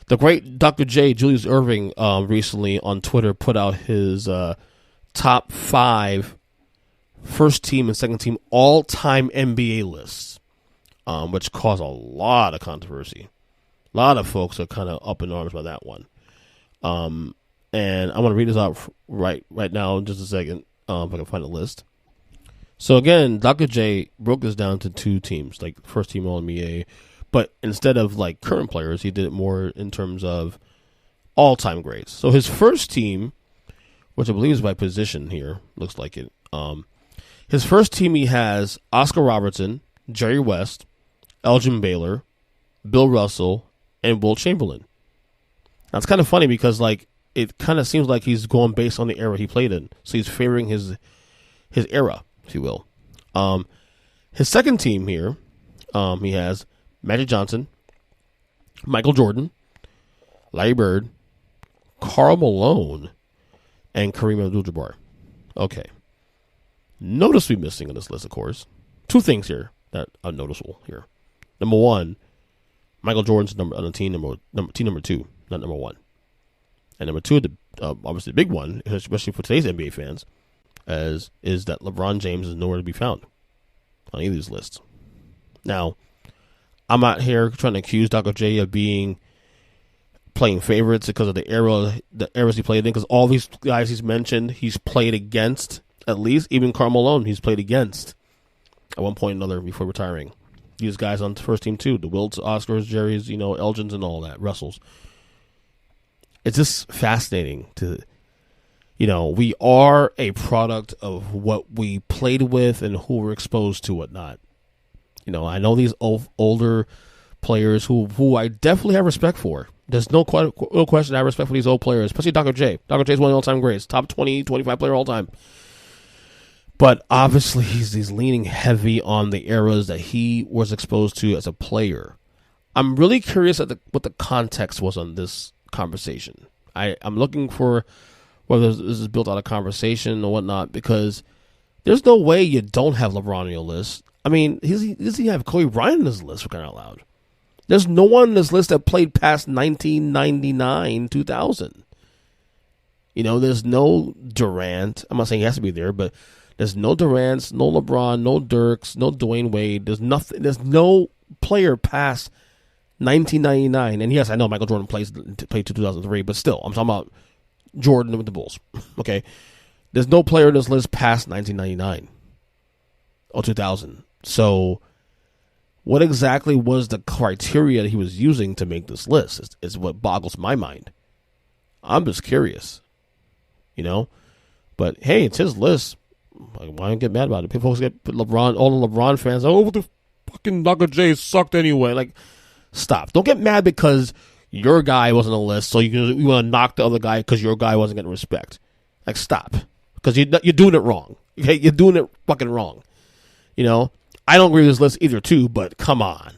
The great Dr. J, Julius Erving, recently on Twitter put out his top 5 first team and second team all-time NBA lists, which caused a lot of controversy. A lot of folks are kind of up in arms by that one. And I'm going to read this out right now in just a second, if I can find the list. So again, Dr. J broke this down to 2 teams, like first team All-NBA, but instead of like current players, he did it more in terms of all-time greats. So his first team, which I believe is by position here, looks like it. His first team, he has Oscar Robertson, Jerry West, Elgin Baylor, Bill Russell, and Wilt Chamberlain. Now, it's kind of funny because like it kind of seems like he's going based on the era he played in. So he's favoring his era, if you will. His second team here, he has Magic Johnson, Michael Jordan, Larry Bird, Karl Malone, and Kareem Abdul-Jabbar. Okay. Noticeably missing on this list, of course. 2 things here that are noticeable here. Number 1, Michael Jordan's on the team number 2, not number 1. And number 2, obviously the big one, especially for today's NBA fans, is that LeBron James is nowhere to be found on either of these lists. Now, I'm not here trying to accuse Dr. J of playing favorites because of the eras he played in, because all these guys he's mentioned, he's played against, at least, even Karl Malone, he's played against at one point or another before retiring. These guys on the first team too, the Wilts, Oscars, Jerrys, Elgins and all that, Russells. It's just fascinating to, we are a product of what we played with and who we're exposed to, whatnot. I know these older players who I definitely have respect for. There's no question I have respect for these old players, especially Dr. J. Dr. J is one of the all-time greats, top 20, 25 player all time. But obviously he's leaning heavy on the eras that he was exposed to as a player. I'm really curious what the context was on this conversation. I'm looking for whether this is built out of conversation or whatnot, because there's no way you don't have LeBron on your list. I mean, does he have Kobe Bryant on his list, for crying out loud? There's no one on this list that played past 1999, 2000. There's no Durant. I'm not saying he has to be there, but there's no Durant, no LeBron, no Dirks, no Dwayne Wade. There's nothing. There's no player past 1999. And yes, I know Michael Jordan played to 2003, but still, I'm talking about Jordan with the Bulls. Okay, there's no player on this list past 1999 or 2000. So, what exactly was the criteria that he was using to make this list is what boggles my mind. I'm just curious, But hey, it's his list. Why don't get mad about it? People get LeBron, all the LeBron fans. Oh, the fucking Dr. J sucked anyway. Like, stop! Don't get mad because your guy wasn't on the list, so you want to knock the other guy because your guy wasn't getting respect. Like, stop, because you're doing it wrong. Okay, you're doing it fucking wrong. I don't agree with this list either, too. But come on,